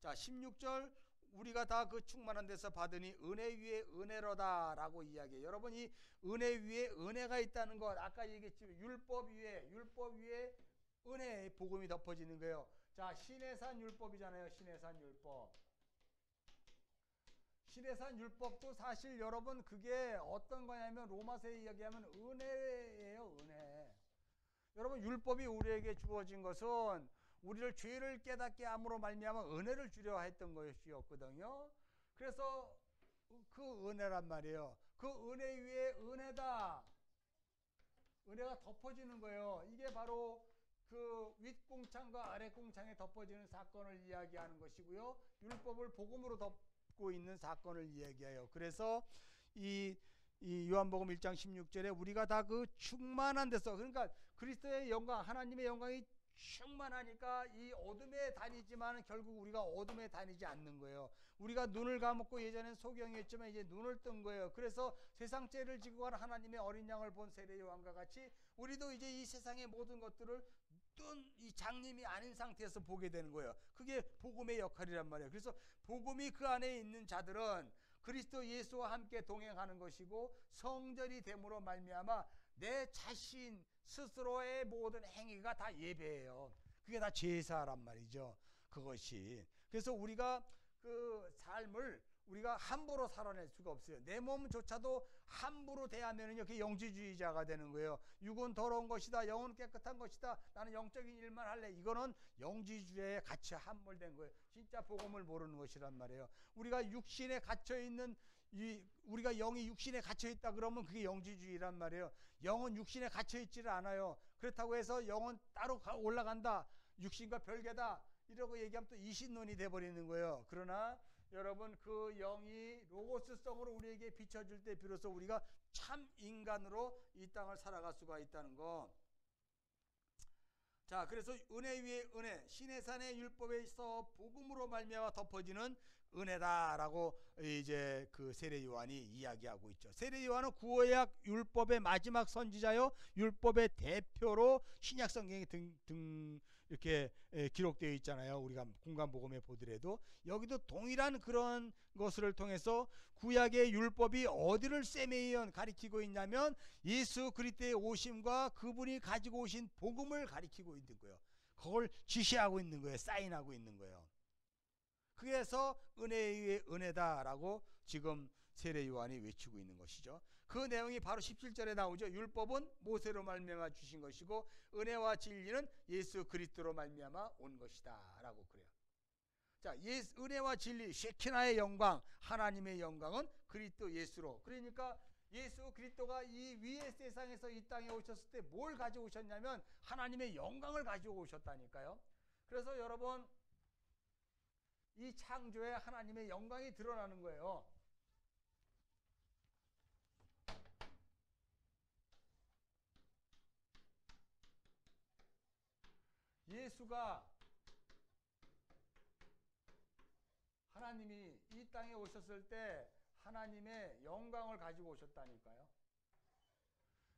자, 16절 우리가 다 그 충만한 데서 받으니 은혜 위에 은혜로다라고 이야기해요. 여러분, 이 은혜 위에 은혜가 있다는 것, 아까 얘기했지만 율법 위에 은혜의 복음이 덮어지는 거예요. 자, 시내산 율법이잖아요. 시내산 율법. 시내산 율법도 사실 여러분 그게 어떤 거냐면 로마서에 이야기하면 은혜예요. 은혜. 여러분, 율법이 우리에게 주어진 것은 우리를 죄를 깨닫게 함으로 말미암아 은혜를 주려 했던 것이었거든요. 그래서 그 은혜란 말이에요. 그 은혜 위에 은혜다. 은혜가 덮어지는 거예요. 이게 바로 그 윗공창과 아랫공창에 덮어지는 사건을 이야기하는 것이고요. 율법을 복음으로 덮고 있는 사건을 이야기해요. 그래서 이 요한복음 1장 16절에 우리가 다 그 충만한 데서, 그러니까 그리스도의 영광, 하나님의 영광이 충만하니까 이 어둠에 다니지만 결국 우리가 어둠에 다니지 않는 거예요. 우리가 눈을 감았고 예전엔 소경이었지만 이제 눈을 뜬 거예요. 그래서 세상 죄를 지고 간 하나님의 어린 양을 본 세례 요한과 같이 우리도 이제 이 세상의 모든 것들을 뜬 이 장님이 아닌 상태에서 보게 되는 거예요. 그게 복음의 역할이란 말이에요. 그래서 복음이 그 안에 있는 자들은 그리스도 예수와 함께 동행하는 것이고 성전이 됨으로 말미암아 내 자신 스스로의 모든 행위가 다 예배예요. 그게 다 제사란 말이죠. 그것이. 그래서 우리가 그 삶을 우리가 함부로 살아낼 수가 없어요. 내 몸조차도 함부로 대하면은요, 그게 영지주의자가 되는 거예요. 육은 더러운 것이다, 영은 깨끗한 것이다, 나는 영적인 일만 할래. 이거는 영지주의에 같이 함몰된 거예요. 진짜 복음을 모르는 것이란 말이에요. 우리가 육신에 갇혀 있는 우리가 영이 육신에 갇혀 있다 그러면 그게 영지주의란 말이에요. 영은 육신에 갇혀 있지를 않아요. 그렇다고 해서 영은 따로 올라간다, 육신과 별개다, 이러고 얘기하면 또 이신론이 돼버리는 거예요. 그러나 여러분, 그 영이 로고스성으로 우리에게 비춰질 때 비로소 우리가 참 인간으로 이 땅을 살아갈 수가 있다는 거. 자, 그래서 은혜 위에 은혜, 시내산의 율법에서 복음으로 말미암아 덮어지는 은혜다라고 이제 그 세례 요한이 이야기하고 있죠. 세례 요한은 구약 율법의 마지막 선지자요, 율법의 대표로 신약 성경에 이렇게 기록되어 있잖아요. 우리가 공간복음에 보더라도 여기도 동일한 그런 것을 통해서 구약의 율법이 어디를 세메이언 가리키고 있냐면 예수 그리스도의 오심과 그분이 가지고 오신 복음을 가리키고 있는 거예요. 그걸 지시하고 있는 거예요. 사인하고 있는 거예요. 그래서 은혜의 은혜다라고 지금 세례 요한이 외치고 있는 것이죠. 그 내용이 바로 17절에 나오죠. 율법은 모세로 말미암아 주신 것이고 은혜와 진리는 예수 그리스도로 말미암아 온 것이다 라고 그래요. 자, 은혜와 진리, 쉐키나의 영광, 하나님의 영광은 그리스도 예수로. 그러니까 예수 그리스도가 이 위의 세상에서 이 땅에 오셨을 때 뭘 가지고 오셨냐면 하나님의 영광을 가지고 오셨다니까요. 그래서 여러분, 이 창조에 하나님의 영광이 드러나는 거예요. 예수가, 하나님이 이 땅에 오셨을 때 하나님의 영광을 가지고 오셨다니까요.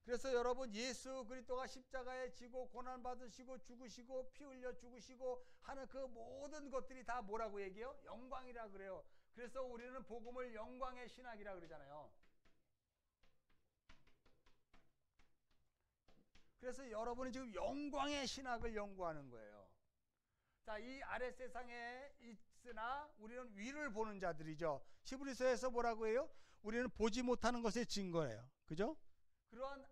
그래서 여러분, 예수 그리스도가 십자가에 지고 고난 받으시고 죽으시고 피 흘려 죽으시고 하는 그 모든 것들이 다 뭐라고 얘기해요? 영광이라 그래요. 그래서 우리는 복음을 영광의 신학이라 그러잖아요. 그래서 여러분은 지금 영광의 신학을 연구하는 거예요. 자, 이 아래 세상에 있으나 우리는 위를 보는 자들이죠. 히브리서에서 뭐라고 해요? 우리는 보지 못하는 것의 증거예요. 그죠? 그러한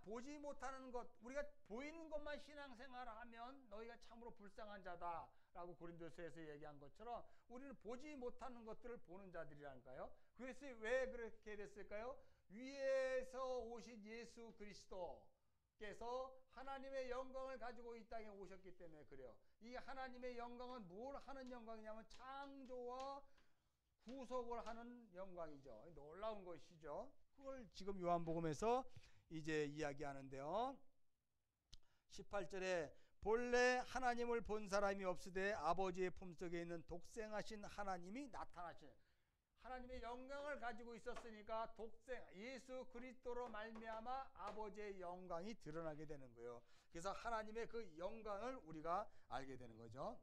보지 못하는 것, 우리가 보이는 것만 신앙생활을 하면 너희가 참으로 불쌍한 자다라고 고린도서에서 얘기한 것처럼 우리는 보지 못하는 것들을 보는 자들이라니까요. 그래서 왜 그렇게 됐을까요? 위에서 오신 예수 그리스도께서 하나님의 영광을 가지고 이 땅에 오셨기 때문에 그래요. 이 하나님의 영광은 뭘 하는 영광이냐면 창조와 구속을 하는 영광이죠. 놀라운 것이죠. 그걸 지금 요한복음에서 이제 이야기하는데요. 18절에 본래 하나님을 본 사람이 없으되 아버지의 품속에 있는 독생하신 하나님이 나타나신, 하나님의 영광을 가지고 있었으니까 독생 예수 그리스도로 말미암아 아버지의 영광이 드러나게 되는 거예요. 그래서 하나님의 그 영광을 우리가 알게 되는 거죠.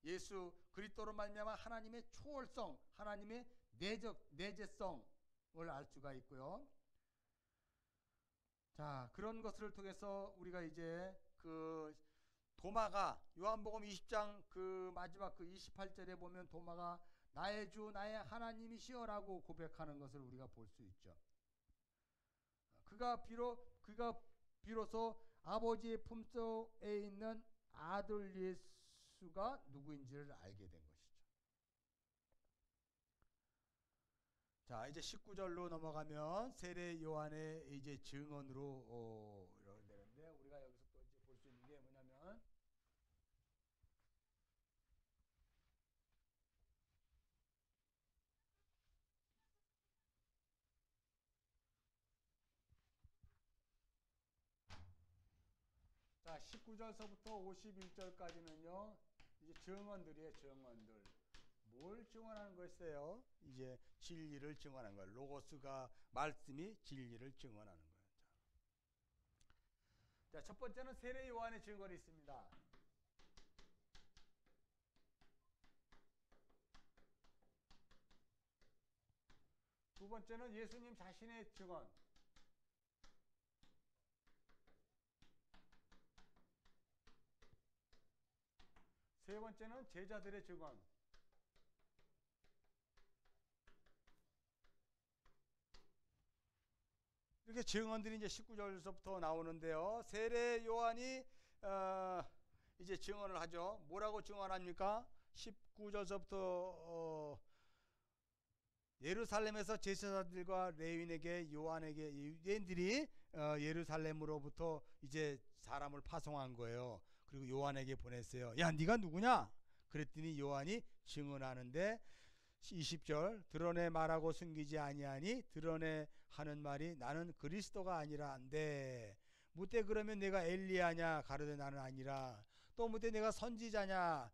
예수 그리스도로 말미암아 하나님의 초월성, 하나님의 내재성을 알 수가 있고요. 자, 그런 것을 통해서 우리가 이제 그 도마가 요한복음 20장 그 마지막 그 28절에 보면 도마가 나의 주 나의 하나님이시여라고 고백하는 것을 우리가 볼 수 있죠. 그가 비로소 아버지의 품속에 있는 아들 예수가 누구인지를 알게 된 것이죠. 자, 이제 19절로 넘어가면 세례 요한의 이제 증언으로 되는데, 우리가 여기서 또 이제 볼 수 있는 게 뭐냐면, 자, 19절서부터 51절까지는요, 이제 증언들이에요, 증언들. 뭘 증언하는 것이에요? 이제 진리를 증언하는 거예요. 로고스가, 말씀이 진리를 증언하는 거예요. 자, 첫 번째는 세례 요한의 증언이 있습니다. 두 번째는 예수님 자신의 증언. 세 번째는 제자들의 증언. 이렇게 증언들이 이제 19절서부터 나오는데요. 세례 요한이 이제 증언을 하죠. 뭐라고 증언합니까? 19절서부터 예루살렘에서 제사장들과 레위인에게 요한에게 유대인들이 예루살렘으로부터 이제 사람을 파송한 거예요. 그리고 요한에게 보냈어요. 야, 네가 누구냐? 그랬더니 요한이 증언하는데 20절 드러내 말하고 숨기지 아니하니 드러내 하는 말이 나는 그리스도가 아니라 한데 무때 그러면 내가 엘리야냐 가로되 나는 아니라 또 무때 내가 선지자냐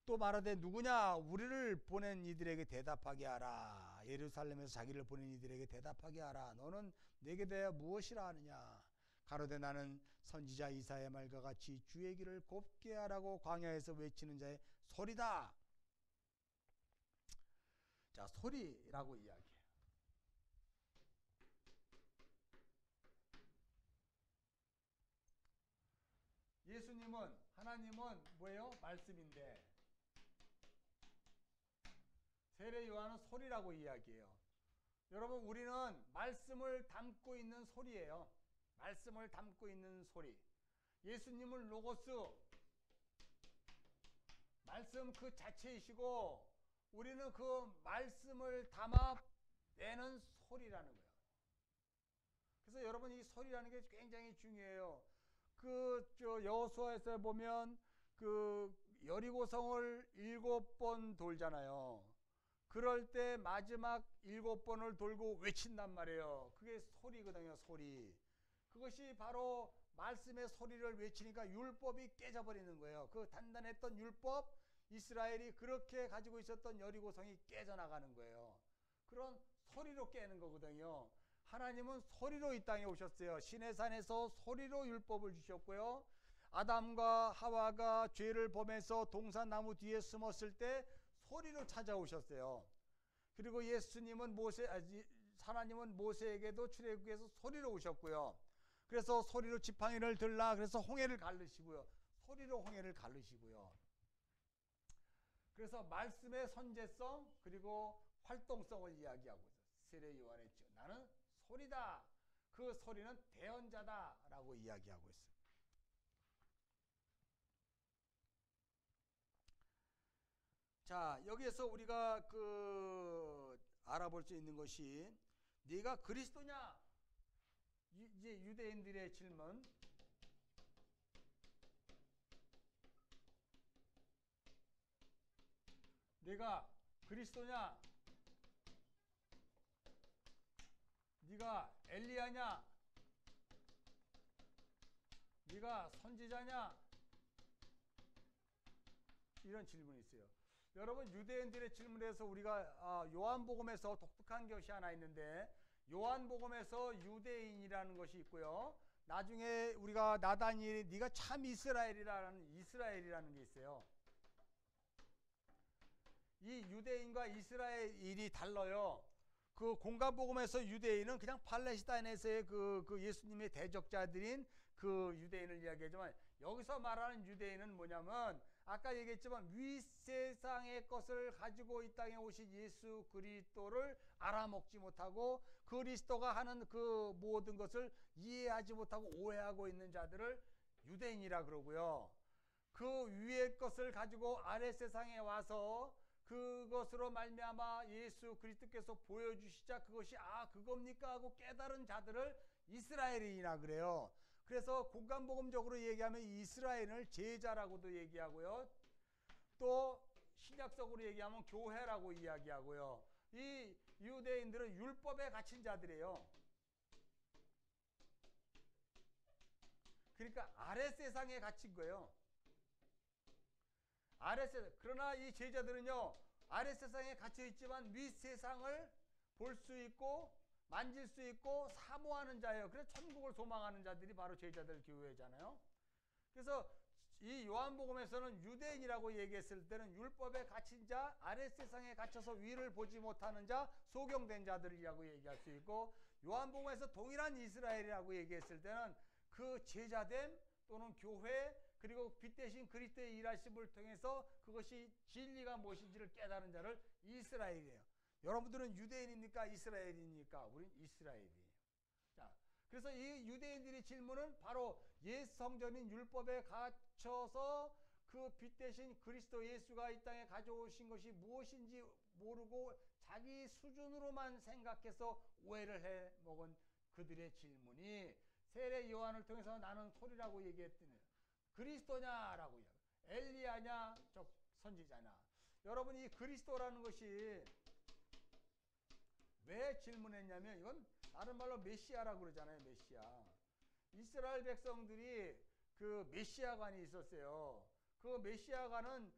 또 말하되 누구냐 우리를 보낸 이들에게 대답하게 하라. 예루살렘에서 자기를 보낸 이들에게 대답하게 하라. 너는 내게 대하여 무엇이라 하느냐. 가로되 나는 선지자 이사야의 말과 같이 주의 길을 곱게 하라고 광야에서 외치는 자의 소리다. 자, 소리라고 이야기해요. 예수님은, 하나님은 뭐예요? 말씀인데 세례 요한은 소리라고 이야기해요. 여러분, 우리는 말씀을 담고 있는 소리예요. 말씀을 담고 있는 소리. 예수님은 로고스, 말씀 그 자체이시고 우리는 그 말씀을 담아내는 소리라는 거예요. 그래서 여러분, 이 소리라는 게 굉장히 중요해요. 여호수아에서 보면 그 여리고성을 7번 돌잖아요. 그럴 때 마지막 7번을 돌고 외친단 말이에요. 그게 소리거든요, 소리. 그것이 바로 말씀의 소리를 외치니까 율법이 깨져버리는 거예요. 그 단단했던 율법, 이스라엘이 그렇게 가지고 있었던 여리고성이 깨져나가는 거예요. 그런 소리로 깨는 거거든요. 하나님은 소리로 이 땅에 오셨어요. 시내산에서 소리로 율법을 주셨고요. 아담과 하와가 죄를 범해서 동산나무 뒤에 숨었을 때 소리로 찾아오셨어요. 그리고 예수님은 하나님은 모세에게도 출애굽에서 소리로 오셨고요. 그래서 소리로 지팡이를 들라 그래서 홍해를 가르시고요. 소리로 홍해를 가르시고요. 그래서 말씀의 선제성 그리고 활동성을 이야기하고 있어요. 세례 요한의 나는 소리다. 그 소리는 대언자다라고 이야기하고 있어요. 자, 여기에서 우리가 알아볼 수 있는 것이 네가 그리스도냐? 이제 유대인들의 질문. 네가 그리스도냐? 네가 엘리야냐? 네가 선지자냐? 이런 질문이 있어요. 여러분, 유대인들의 질문에서 우리가 요한복음에서 독특한 것이 하나 있는데, 요한복음에서 유대인이라는 것이 있고요. 나중에 우리가 나다니엘이 네가 참 이스라엘이라는 게 있어요. 이 유대인과 이스라엘이 달라요. 그 공간복음에서 유대인은 그냥 팔레스타인에서의 그 예수님의 대적자들인 그 유대인을 이야기하지만, 여기서 말하는 유대인은 뭐냐면 아까 얘기했지만 윗세상의 것을 가지고 이 땅에 오신 예수 그리스도를 알아먹지 못하고 그리스도가 하는 그 모든 것을 이해하지 못하고 오해하고 있는 자들을 유대인이라 그러고요. 그 위의 것을 가지고 아래 세상에 와서 그것으로 말미암아 예수 그리스도께서 보여주시자 그것이 그겁니까 하고 깨달은 자들을 이스라엘인이라 그래요. 그래서 공간복음적으로 얘기하면 이스라엘을 제자라고도 얘기하고요. 또 신약적으로 얘기하면 교회라고 이야기하고요. 이 유대인들은 율법에 갇힌 자들이에요. 그러니까 아래 세상에 갇힌 거예요. 그러나 이 제자들은요, 아래 세상에 갇혀 있지만 윗 세상을 볼 수 있고 만질 수 있고 사모하는 자예요. 그래서 천국을 소망하는 자들이 바로 제자들 교회잖아요. 그래서 이 요한복음에서는 유대인이라고 얘기했을 때는 율법에 갇힌 자, 아래 세상에 갇혀서 위를 보지 못하는 자, 소경된 자들이라고 얘기할 수 있고, 요한복음에서 동일한 이스라엘이라고 얘기했을 때는 그 제자됨 또는 교회, 그리고 빛 대신 그리스도의 일하심을 통해서 그것이 진리가 무엇인지를 깨달은 자를 이스라엘이에요. 여러분들은 유대인입니까? 이스라엘입니까? 우린 이스라엘이에요. 자, 그래서 이 유대인들의 질문은 바로 옛 성전인 율법에 갇혀서 그 빛 대신 그리스도 예수가 이 땅에 가져오신 것이 무엇인지 모르고 자기 수준으로만 생각해서 오해를 해 먹은 그들의 질문이 세례 요한을 통해서 나는 소리라고 얘기했더니 그리스도냐라고 엘리야냐 선지자냐. 여러분, 이 그리스도라는 것이 왜 질문했냐면 이건 다른 말로 메시아라고 그러잖아요. 메시아. 이스라엘 백성들이 그 메시아관이 있었어요. 그 메시아관은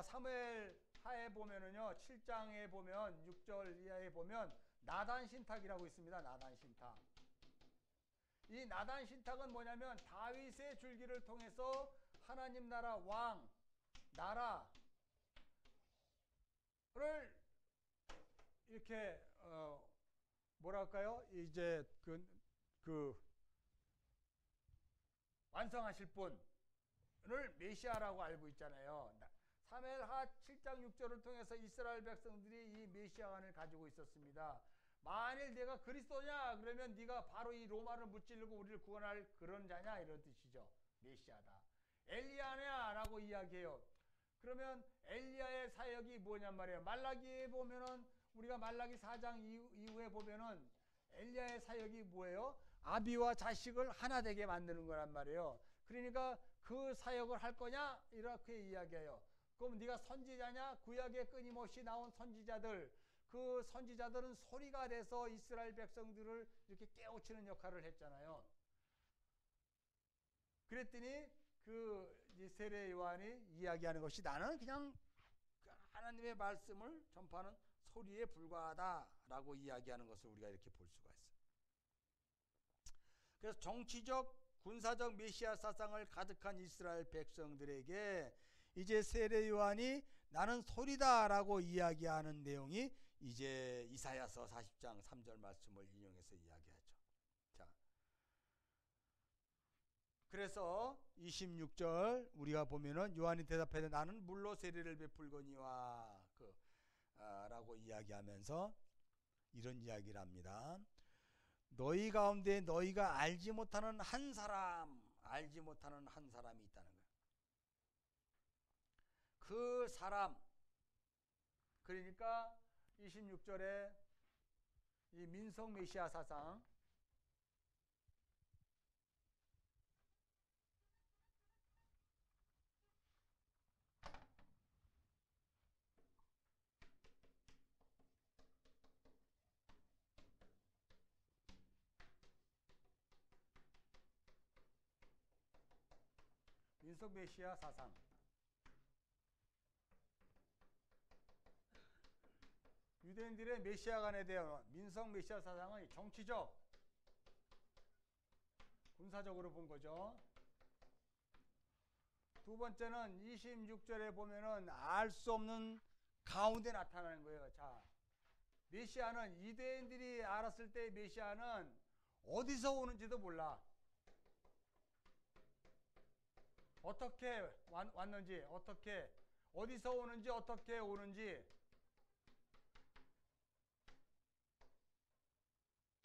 사무엘 하에 보면은요, 7장에 보면 6절 이하에 보면 나단 신탁이라고 있습니다. 나단 신탁. 이 나단 신탁은 뭐냐면 다윗의 줄기를 통해서 하나님 나라 왕 나라를 이렇게 뭐랄까요? 이제 그 완성하실 분을 메시아라고 알고 있잖아요. 사무엘하 7장 6절을 통해서 이스라엘 백성들이 이 메시아관을 가지고 있었습니다. 만일 내가 그리스도냐 그러면 네가 바로 이 로마를 무찌르고 우리를 구원할 그런 자냐 이런 뜻이죠. 메시아다. 엘리야냐 라고 이야기해요. 그러면 엘리야의 사역이 뭐냔 말이에요. 말라기에 보면은 우리가 말라기 4장 이후에 보면은 엘리야의 사역이 뭐예요? 아비와 자식을 하나 되게 만드는 거란 말이에요. 그러니까 그 사역을 할 거냐 이렇게 이야기해요. 그럼 네가 선지자냐? 구약에 끊임없이 나온 선지자들, 그 선지자들은 소리가 돼서 이스라엘 백성들을 이렇게 깨우치는 역할을 했잖아요. 그랬더니 그 세례 요한이 이야기하는 것이 나는 그냥 하나님의 말씀을 전파하는 소리에 불과하다라고 이야기하는 것을 우리가 이렇게 볼 수가 있어요. 그래서 정치적, 군사적 메시아 사상을 가득한 이스라엘 백성들에게 이제 세례 요한이 나는 소리다라고 이야기하는 내용이 이제 이사야서 40장 3절 말씀을 인용해서 이야기하죠. 자, 그래서 26절 우리가 보면은 요한이 대답하되 나는 물로 세례를 베풀거니와 라고 이야기하면서 이런 이야기를 합니다. 너희 가운데 너희가 알지 못하는 한 사람이 있다는 거예요. 그 사람, 그러니까 26절에 이 민속 메시아 사상, 민속 메시아 사상. 유대인들의 메시아관에 대한 민속 메시아 사상은 정치적, 군사적으로 본 거죠. 두 번째는 26절에 보면은 알 수 없는 가운데 나타나는 거예요. 자, 메시아는 유대인들이 알았을 때 메시아는 어디서 오는지도 몰라. 어떻게 왔는지, 어떻게, 어디서 오는지, 어떻게 오는지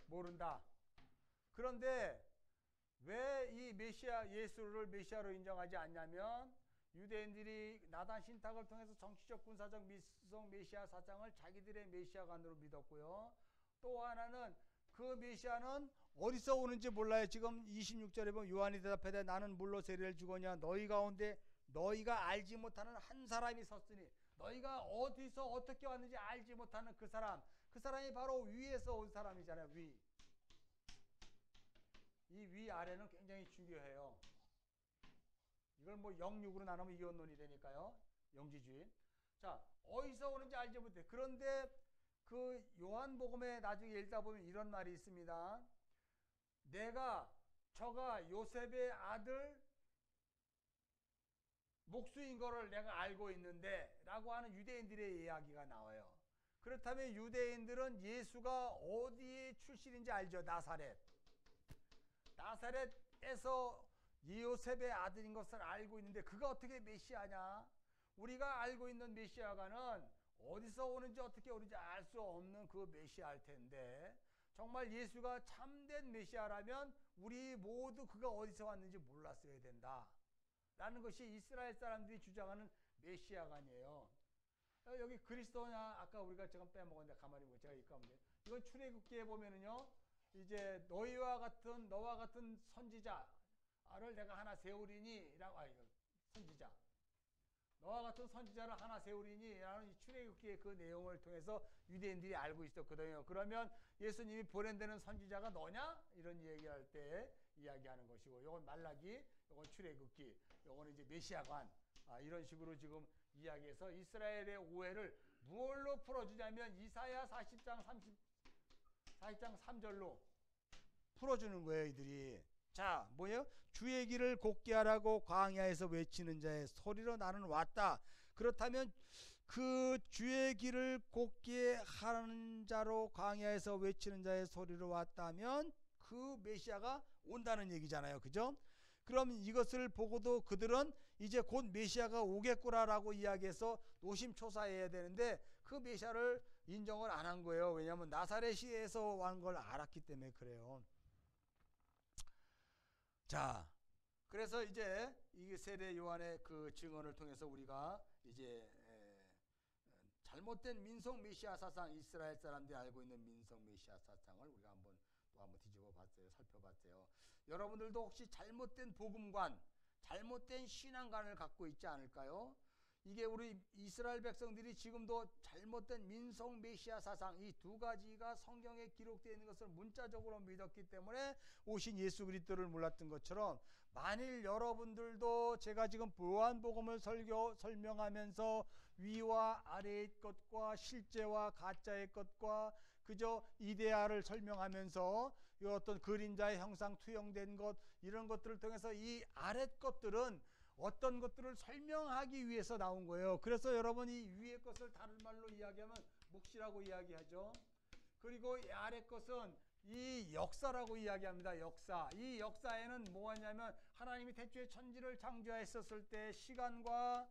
모른다. 그런데 왜 이 메시아 예수를 메시아로 인정하지 않냐면 유대인들이 나단 신탁을 통해서 정치적 군사적 미성 메시아 사상을 자기들의 메시아관으로 믿었고요. 또 하나는 그 메시아는 어디서 오는지 몰라요. 지금 26절에 보면 요한이 대답하되 나는 물로 세례를 주거냐 너희 가운데 너희가 알지 못하는 한 사람이 섰으니 너희가 어디서 어떻게 왔는지 알지 못하는 그 사람이 바로 위에서 온 사람이잖아요. 위. 이 위아래는 굉장히 중요해요. 이걸 뭐 영육으로 나누면 이원론이 되니까요. 영지주의. 자, 어디서 오는지 알지 못해. 그런데 그 요한복음에 나중에 읽다 보면 이런 말이 있습니다. 저가 요셉의 아들 목수인 거를 내가 알고 있는데 라고 하는 유대인들의 이야기가 나와요. 그렇다면 유대인들은 예수가 어디의 출신인지 알죠. 나사렛에서 요셉의 아들인 것을 알고 있는데 그가 어떻게 메시아냐? 우리가 알고 있는 메시아가는 어디서 오는지 어떻게 오는지 알 수 없는 그 메시아일 텐데 정말 예수가 참된 메시아라면 우리 모두 그가 어디서 왔는지 몰랐어야 된다 라는 것이 이스라엘 사람들이 주장하는 메시아관이에요. 여기 그리스도냐 아까 우리가 지금 빼먹었는데 가만히 보고 제가 읽고 하면 돼요. 이건 출애굽기에 보면은요 이제 너와 같은 선지자를 내가 하나 세우리니 라고 선지자 너와 같은 선지자를 하나 세우리니 라는 출애굽기의 그 내용을 통해서 유대인들이 알고 있었거든요. 그러면 예수님이 보낸다는 선지자가 너냐? 이런 얘기할 때 이야기하는 것이고 이건 말라기, 이건 출애굽기, 이건 이제 메시아관 이런 식으로 지금 이야기해서 이스라엘의 오해를 무엇로 풀어주냐면 이사야 40장 3절로 풀어주는 거예요. 이들이. 자, 뭐예요? 주의 길을 곧게 하라고 광야에서 외치는 자의 소리로 나는 왔다. 그렇다면 그 주의 길을 곧게 하는 자로 광야에서 외치는 자의 소리로 왔다면 그 메시아가 온다는 얘기잖아요. 그죠? 그럼 이것을 보고도 그들은 이제 곧 메시아가 오겠구나라고 이야기해서 노심초사해야 되는데 그 메시아를 인정을 안 한 거예요. 왜냐하면 나사렛에서 온 걸 알았기 때문에 그래요. 자, 그래서 이제 이 세례 요한의 그 증언을 통해서 우리가 이제 잘못된 민속 메시아 사상, 이스라엘 사람들이 알고 있는 민속 메시아 사상을 우리가 한번 뒤집어 봤어요. 살펴봤어요. 여러분들도 혹시 잘못된 복음관, 잘못된 신앙관을 갖고 있지 않을까요? 이게 우리 이스라엘 백성들이 지금도 잘못된 민속 메시아 사상 이 두 가지가 성경에 기록되어 있는 것을 문자적으로 믿었기 때문에 오신 예수 그리스도를 몰랐던 것처럼 만일 여러분들도 제가 지금 요한복음을 설명하면서 위와 아래의 것과 실제와 가짜의 것과 그저 이데아를 설명하면서 이 어떤 그림자의 형상 투영된 것 이런 것들을 통해서 이 아랫 것들은 어떤 것들을 설명하기 위해서 나온 거예요. 그래서 여러분 이 위의 것을 다른 말로 이야기하면 묵시라고 이야기하죠. 그리고 이 아래 것은 이 역사라고 이야기합니다. 역사. 이 역사에는 뭐냐면 하나님이 태초에 천지를 창조하셨을 때 시간과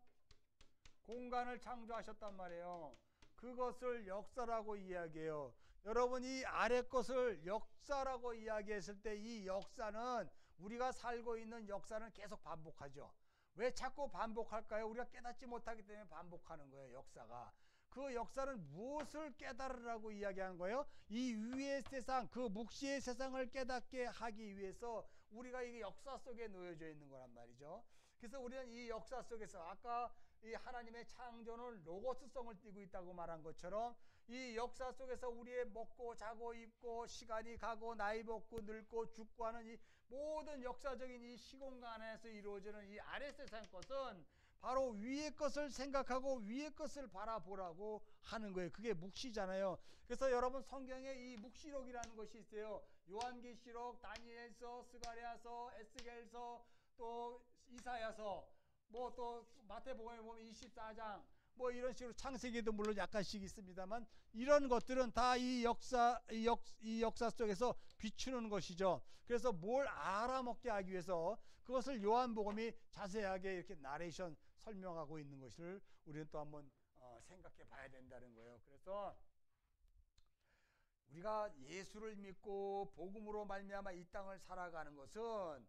공간을 창조하셨단 말이에요. 그것을 역사라고 이야기해요. 여러분 이 아래 것을 역사라고 이야기했을 때 이 역사는 우리가 살고 있는 역사는 계속 반복하죠. 왜 자꾸 반복할까요? 우리가 깨닫지 못하기 때문에 반복하는 거예요. 역사가. 그 역사는 무엇을 깨달으라고 이야기하는 거예요? 이 위의 세상, 그 묵시의 세상을 깨닫게 하기 위해서 우리가 이게 역사 속에 놓여져 있는 거란 말이죠. 그래서 우리는 이 역사 속에서 아까 이 하나님의 창조는 로고스성을 띠고 있다고 말한 것처럼 이 역사 속에서 우리의 먹고 자고 입고 시간이 가고 나이 먹고 늙고 죽고 하는 이 모든 역사적인 이 시공간 안에서 이루어지는 이 아래 세상 것은 바로 위의 것을 생각하고 위의 것을 바라보라고 하는 거예요. 그게 묵시잖아요. 그래서 여러분 성경에 이 묵시록이라는 것이 있어요. 요한계시록, 다니엘서, 스가랴서, 에스겔서, 또 이사야서, 뭐 또 마태복음에 보면 24장, 뭐 이런 식으로 창세기도 물론 약간씩 있습니다만 이런 것들은 다 이 역사 속에서 비추는 것이죠. 그래서 뭘 알아먹게 하기 위해서 그것을 요한복음이 자세하게 이렇게 나레이션 설명하고 있는 것을 우리는 또 한번 생각해 봐야 된다는 거예요. 그래서 우리가 예수를 믿고 복음으로 말미암아 이 땅을 살아가는 것은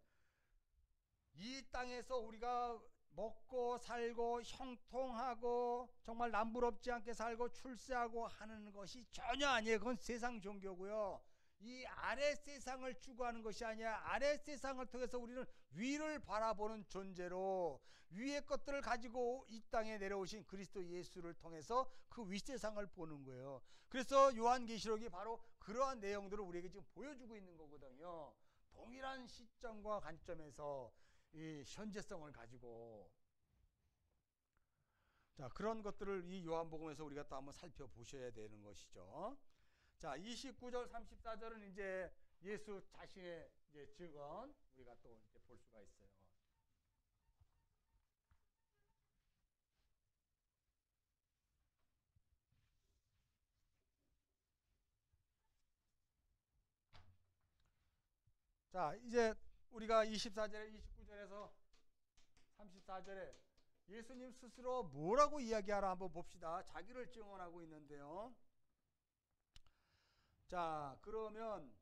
이 땅에서 우리가 먹고 살고 형통하고 정말 남부럽지 않게 살고 출세하고 하는 것이 전혀 아니에요. 그건 세상 종교고요. 이 아래 세상을 추구하는 것이 아니야. 아래 세상을 통해서 우리는 위를 바라보는 존재로 위의 것들을 가지고 이 땅에 내려오신 그리스도 예수를 통해서 그 윗세상을 보는 거예요. 그래서 요한계시록이 바로 그러한 내용들을 우리에게 지금 보여주고 있는 거거든요. 동일한 시점과 관점에서 이 현재성을 가지고 자 그런 것들을 이 요한복음에서 우리가 또 한번 살펴보셔야 되는 것이죠. 자 29절 34절은 이제 예수 자신의 이제 증언 우리가 또 이제 볼 수가 있어요. 자 이제 우리가 24절에 29절에서 34절에 예수님 스스로 뭐라고 이야기하라 한번 봅시다. 자기를 증언하고 있는데요. 자 그러면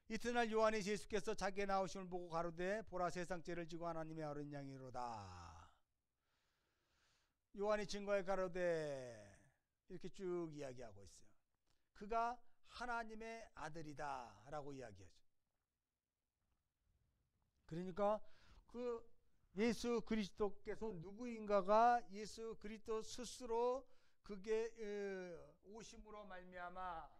이튿날 요한이 예수께서 자기의 나오심을 보고 가로되 보라 세상 죄를 지고 하나님의 어린 양이로다. 요한이 증거에 가로되 이렇게 쭉 이야기하고 있어요. 그가 하나님의 아들이다 라고 이야기하죠. 그러니까 그 예수 그리스도께서 누구인가가 예수 그리스도 스스로 그게 오심으로 말미암아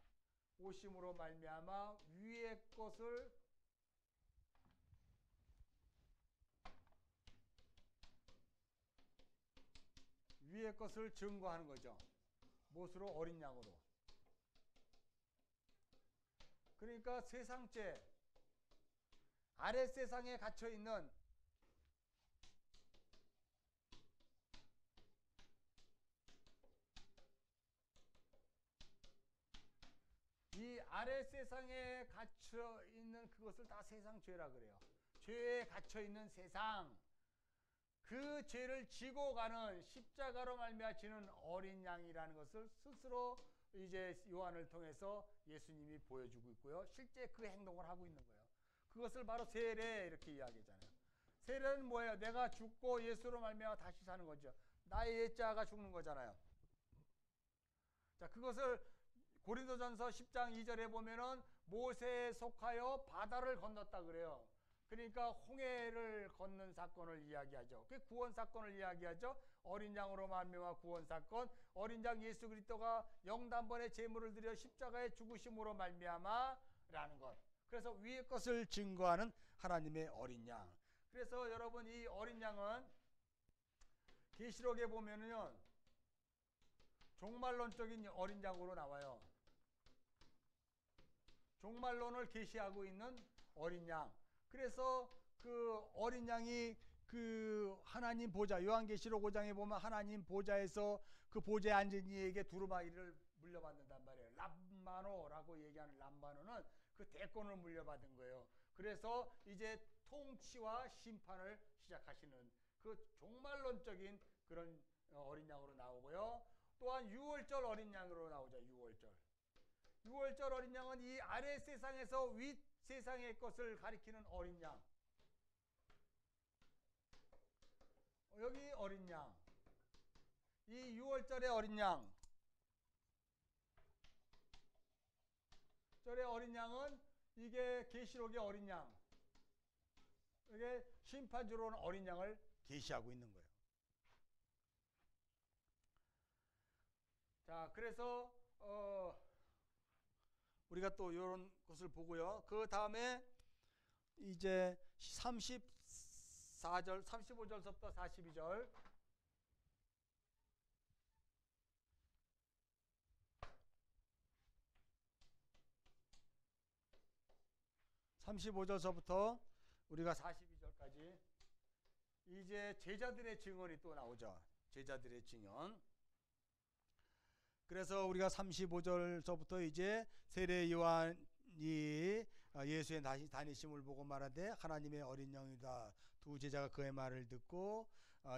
위의 것을 증거하는 거죠. 무엇으로? 어린 양으로. 그러니까 세상죄 아래 세상에 갇혀 있는 이 아래 세상에 갇혀 있는 그것을 다 세상 죄라 그래요. 죄에 갇혀 있는 세상, 그 죄를 지고 가는 십자가로 말미암아 지는 어린 양이라는 것을 스스로 이제 요한을 통해서 예수님이 보여주고 있고요. 실제 그 행동을 하고 있는 거예요. 그것을 바로 세례 이렇게 이야기하잖아요. 세례는 뭐예요? 내가 죽고 예수로 말미암아 다시 사는 거죠. 나의 옛자가 죽는 거잖아요. 자, 그것을 고린도전서 10장 2절에 보면은 모세에 속하여 바다를 건넜다 그래요. 그러니까 홍해를 걷는 사건을 이야기하죠. 그 구원 사건을 이야기하죠. 어린 양으로 말미암아 구원 사건, 어린 양 예수 그리스도가 영단번의 제물을 드려 십자가의 죽으심으로 말미암아라는 것. 그래서 위의 것을 증거하는 하나님의 어린 양. 그래서 여러분 이 어린 양은 계시록에 보면은요 종말론적인 어린 양으로 나와요. 종말론을 계시하고 있는 어린 양. 그래서 그 어린 양이 그 하나님 보좌, 요한계시록 5장에 보면 하나님 보좌에서 그 보좌에 앉은 이에게 두루마기를 물려받는단 말이에요. 람바노라고 얘기하는 람바노는 그 대권을 물려받은 거예요. 그래서 이제 통치와 심판을 시작하시는 그 종말론적인 그런 어린 양으로 나오고요. 또한 유월절 어린 양으로 나오죠. 유월절 어린 양은 이 아래 세상에서 윗 세상의 것을 가리키는 어린 양. 여기 어린 양. 이 유월절의 어린 양. 절의 어린 양은 이게 계시록의 어린 양. 이게 심판주로 온 어린 양을 계시하고 있는 거예요. 자, 그래서 우리가 또 이런 것을 보고요. 그 다음에 이제 34절, 35절부터 42절. 35절서부터 우리가 42절까지 이제 제자들의 증언이 또 나오죠. 제자들의 증언. 그래서 우리가 35절서부터 이제 세례 요한이 예수의 다니심을 보고 말하되 하나님의 어린 영이다. 두 제자가 그의 말을 듣고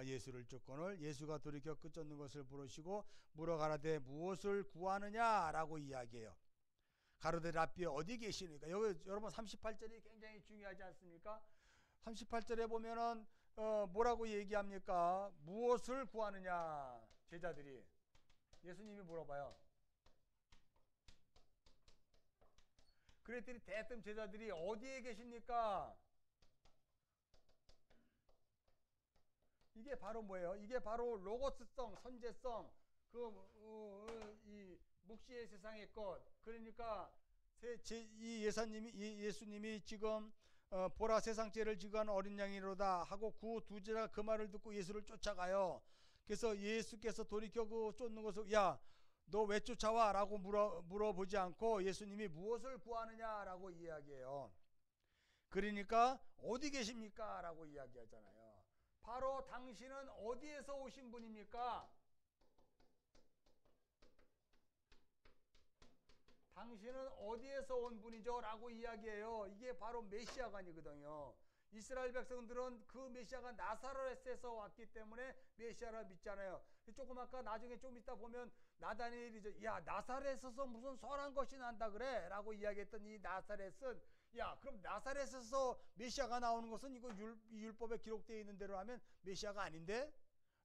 예수를 쫓거늘 예수가 돌이켜 끝쫓는 것을 부르시고 물어 가라되 무엇을 구하느냐라고 이야기해요. 가로되 랍비 어디 계시니까. 여기 여러분 38절이 굉장히 중요하지 않습니까? 38절에 보면은 뭐라고 얘기합니까? 무엇을 구하느냐 제자들이 예수님이 물어봐요. 그랬더니 대뜸 제자들이 어디에 계십니까? 이게 바로 뭐예요? 이게 바로 로고스성, 선제성, 이 묵시의 세상의 것. 그러니까 이 예수님이 지금 보라 세상 죄를 지고한 어린 양이로다 하고 그 두 제자가 그 말을 듣고 예수를 쫓아가요. 그래서 예수께서 돌이켜 그 쫓는 것을 야 너 왜 쫓아와? 라고 물어보지 않고 예수님이 무엇을 구하느냐라고 이야기해요. 그러니까 어디 계십니까? 라고 이야기하잖아요. 바로 당신은 어디에서 오신 분입니까? 당신은 어디에서 온 분이죠? 라고 이야기해요. 이게 바로 메시아관이거든요. 이스라엘 백성들은 그 메시아가 나사렛에서 왔기 때문에 메시아라 믿잖아요. 조금 아까 나중에 좀 이따 보면 나다니엘이 야 나사렛에서 무슨 선한 것이 난다 그래? 라고 이야기했던 이 나사렛은 야 그럼 나사렛에서 메시아가 나오는 것은 이거 율법에 기록되어 있는 대로 하면 메시아가 아닌데?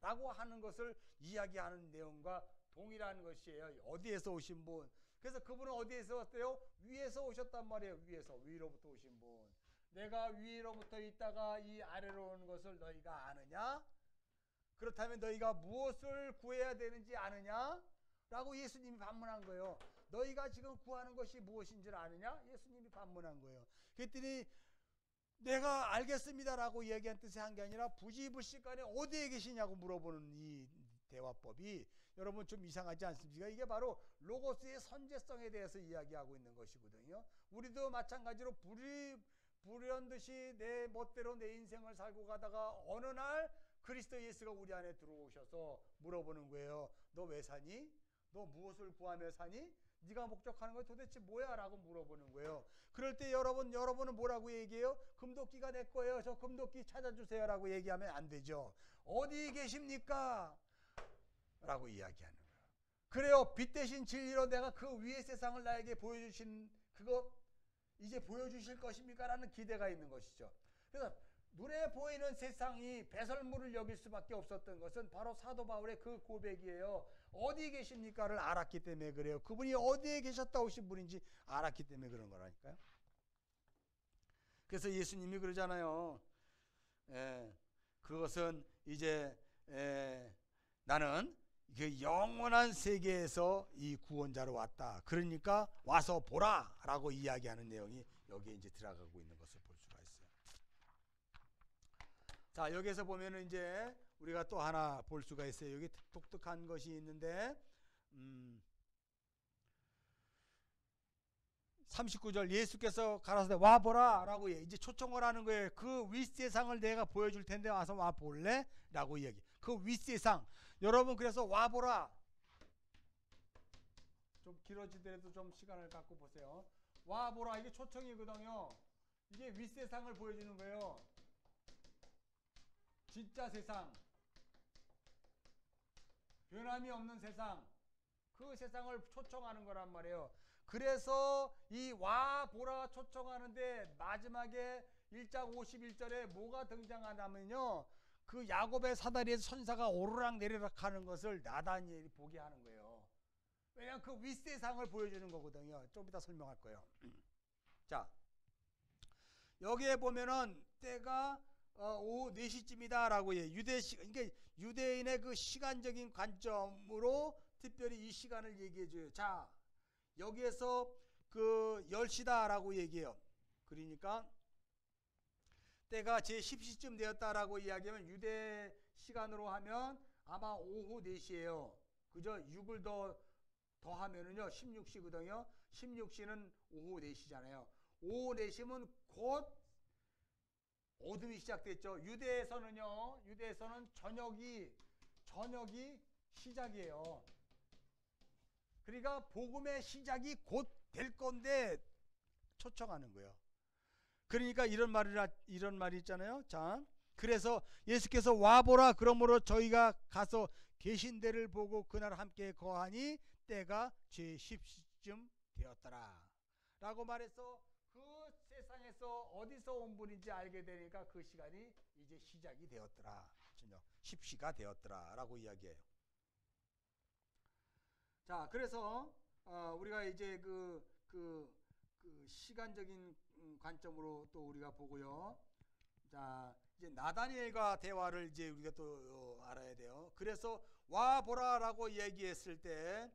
라고 하는 것을 이야기하는 내용과 동일한 것이에요. 어디에서 오신 분. 그래서 그분은 어디에서 왔대요? 위에서 오셨단 말이에요. 위로부터 오신 분. 내가 위로부터 있다가 이 아래로 오는 것을 너희가 아느냐? 그렇다면 너희가 무엇을 구해야 되는지 아느냐? 라고 예수님이 반문한 거예요. 너희가 지금 구하는 것이 무엇인지 아느냐? 예수님이 반문한 거예요. 그랬더니 내가 알겠습니다라고 얘기한 뜻이 한 게 아니라 부지불식간에 어디에 계시냐고 물어보는 이 대화법이 여러분 좀 이상하지 않습니까? 이게 바로 로고스의 선제성에 대해서 이야기하고 있는 것이거든요. 우리도 마찬가지로 불현듯이 내 멋대로 내 인생을 살고 가다가 어느 날 그리스도 예수가 우리 안에 들어오셔서 물어보는 거예요. 너 왜 사니? 너 무엇을 구하며 사니? 네가 목적하는 거 도대체 뭐야? 라고 물어보는 거예요. 그럴 때 여러분은 뭐라고 얘기해요? 금도끼가 내 거예요. 저 금도끼 찾아주세요. 라고 얘기하면 안 되죠. 어디 계십니까? 라고 이야기하는 거예요. 그래요. 빛 대신 진리로 내가 그 위의 세상을 나에게 보여주신 그것 이제 보여주실 것입니까? 라는 기대가 있는 것이죠. 그래서 눈에 보이는 세상이 배설물을 여길 수밖에 없었던 것은 바로 사도 바울의 그 고백이에요. 어디 계십니까를 알았기 때문에 그래요. 그분이 어디에 계셨다 오신 분인지 알았기 때문에 그런 거라니까요. 그래서 예수님이 그러잖아요. 그것은 이제 나는 그 영원한 세계에서 이 구원자로 왔다. 그러니까 와서 보라 라고 이야기하는 내용이 여기에 이제 들어가고 있는 것을 볼 수가 있어요. 자, 여기에서 보면은 이제 우리가 또 하나 볼 수가 있어요. 여기 독특한 것이 있는데 39절 예수께서 가라사대 와 보라 라고 이제 초청을 하는 거예요. 그 윗세상을 내가 보여줄 텐데 와서 와 볼래? 라고 이야기. 그 윗세상 여러분 그래서 와 보라 좀 길어지더라도 좀 시간을 갖고 보세요. 와 보라 이게 초청이거든요. 이게 윗세상을 보여주는 거예요. 진짜 세상, 변함이 없는 세상, 그 세상을 초청하는 거란 말이에요. 그래서 이 와 보라 초청하는데 마지막에 1장 51절에 뭐가 등장하냐면요. 그 야곱의 사다리에서 천사가 오르락 내리락 하는 것을 나다니엘이 보게 하는 거예요. 왜냐하면 그 윗세상을 보여주는 거거든요. 좀 이따 설명할 거예요. 자, 여기에 보면은 때가 오후 4시쯤이다 라고 해요. 그러니까 유대인의 그 시간적인 관점으로 특별히 이 시간을 얘기해줘요. 자, 여기에서 그 10시다 라고 얘기해요. 그러니까 때가 제 10시쯤 되었다라고 이야기하면 유대 시간으로 하면 아마 오후 4시예요. 그죠? 6을 더하면은요 16시거든요. 16시는 오후 4시잖아요. 오후 4시면 곧 어둠이 시작됐죠. 유대에서는 저녁이 시작이에요. 그러니까 복음의 시작이 곧 될 건데 초청하는 거예요. 그러니까 이런 말이 있잖아요. 자, 그래서 예수께서 와보라, 그러므로 저희가 가서 계신 데를 보고 그날 함께 거하니 때가 제10시쯤 되었더라 라고 말해서 그 세상에서 어디서 온 분인지 알게 되니까 그 시간이 이제 시작이 되었더라, 저녁 10시가 되었더라 라고 이야기해요. 자, 그래서 우리가 이제 그 시간적인 관점으로 또 우리가 보고요. 자, 이제 나다니엘과 대화를 이제 우리가 또 알아야 돼요. 그래서 와 보라라고 얘기했을 때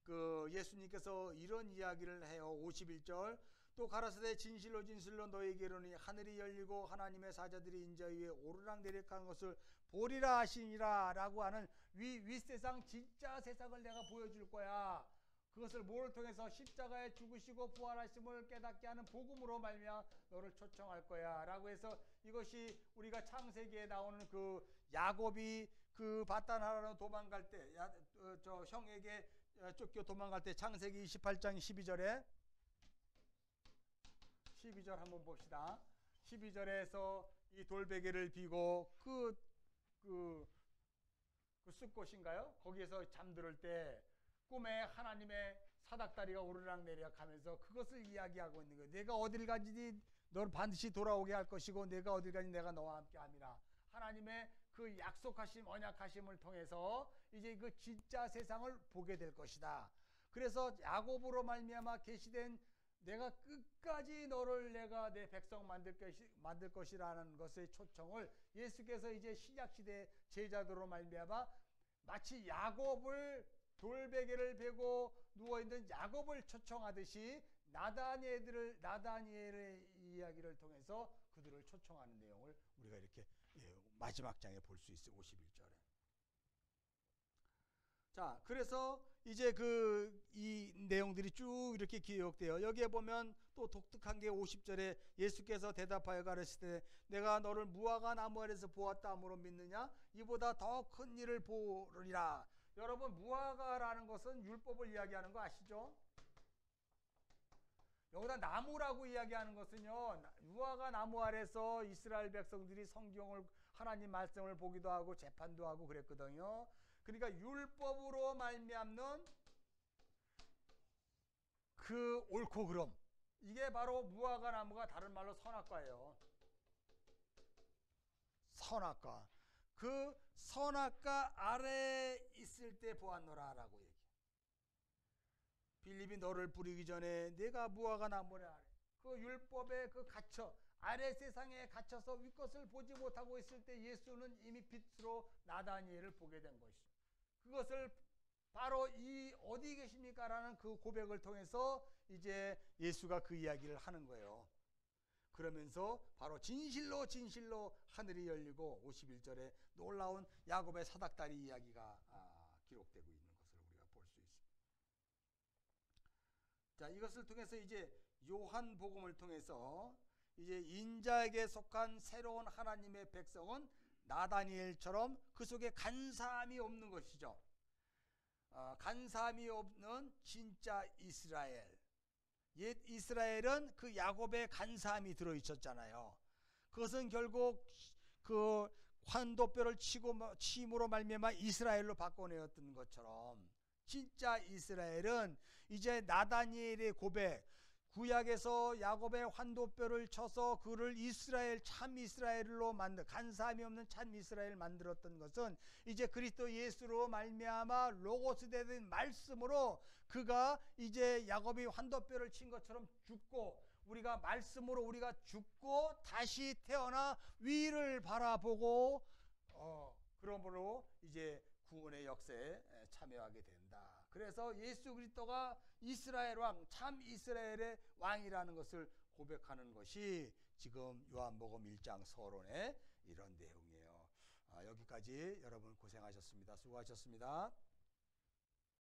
그 예수님께서 이런 이야기를 해요. 51절. 또 가라사대 진실로 너희에게 이르노니 하늘이 열리고 하나님의 사자들이 인자 위에 오르락내리락 하는 것을 보리라 하시니라 라고 하는 윗세상 진짜 세상을 내가 보여줄 거야. 그것을 뭘 통해서 십자가에 죽으시고 부활하심을 깨닫게 하는 복음으로 말미암아 너를 초청할 거야 라고 해서, 이것이 우리가 창세기에 나오는 그 야곱이 그 바단 하라로 도망갈 때 저 형에게 쫓겨 도망갈 때 창세기 28장 12절에 12절 한번 봅시다. 12절에서 이 돌베개를 비고 그 숲곳인가요? 거기에서 잠들을 때 꿈에 하나님의 사닥다리가 오르락내리락 하면서 그것을 이야기하고 있는 거예요. 내가 어딜 가든지 너를 반드시 돌아오게 할 것이고 내가 어딜 가든지 내가 너와 함께 함이라. 하나님의 그 약속하심, 언약하심을 통해서 이제 그 진짜 세상을 보게 될 것이다. 그래서 야곱으로 말미암아 계시된 내가 끝까지 너를 내가 내 백성 만들 것이라는 것의 초청을 예수께서 이제 신약시대 제자들로 말미암아 마치 야곱을 돌베개를 베고 누워있는 야곱을 초청하듯이 나다니엘의 이야기를 통해서 그들을 초청하는 내용을 우리가 이렇게 마지막 장에 볼 수 있어요. 51절에. 자, 그래서 이제 이 내용들이 쭉 이렇게 기록돼요. 여기에 보면 또 독특한 게 50절에 예수께서 대답하여 가르치되 내가 너를 무화과 나무 아래에서 보았다 함으로 믿느냐? 이보다 더 큰 일을 보리라. 여러분, 무화과라는 것은 율법을 이야기하는 거 아시죠? 여기다 나무라고 이야기하는 것은요, 무화과 나무 아래서 이스라엘 백성들이 성경을, 하나님 말씀을 보기도 하고 재판도 하고 그랬거든요. 그러니까 율법으로 말미암는 그 옳고 그름, 이게 바로 무화과 나무가 다른 말로 선악과예요. 선악과. 그 선악과 아래에 있을 때 보았노라 라고 얘기해요. 빌립이 너를 부리기 전에 내가 무화과 나무라. 그 율법의 그 갇혀 아래 세상에 갇혀서 윗것을 보지 못하고 있을 때 예수는 이미 빛으로 나다니엘을 보게 된 것이죠. 그것을 바로 이 어디 계십니까? 라는 그 고백을 통해서 이제 예수가 그 이야기를 하는 거예요. 그러면서 바로 진실로 하늘이 열리고 51절에 놀라운 야곱의 사닥다리 이야기가 기록되고 있는 것을 우리가 볼 수 있습니다. 자, 이것을 통해서 이제 요한복음을 통해서 이제 인자에게 속한 새로운 하나님의 백성은 나다니엘처럼 그 속에 간사함이 없는 것이죠. 간사함이 없는 진짜 이스라엘. 옛 이스라엘은 그 야곱의 간사함이 들어있었잖아요. 그것은 결국 그 환도뼈를 침으로 말미암아 이스라엘로 바꿔내었던 것처럼 진짜 이스라엘은 이제 나다니엘의 고백, 구약에서 야곱의 환도뼈를 쳐서 그를 참 이스라엘로 간사함이 없는 참 이스라엘을 만들었던 것은 이제 그리스도 예수로 말미암아 로고스 되는 말씀으로 그가 이제 야곱이 환도뼈를 친 것처럼 죽고, 우리가 말씀으로 우리가 죽고 다시 태어나 위를 바라보고 그러므로 이제 구원의 역사에 참여하게 된다. 그래서 예수 그리스도가 이스라엘 왕, 참 이스라엘의 왕이라는 것을 고백하는 것이 지금 요한복음 1장 서론의 이런 내용이에요. 여기까지 여러분 고생하셨습니다. 수고하셨습니다.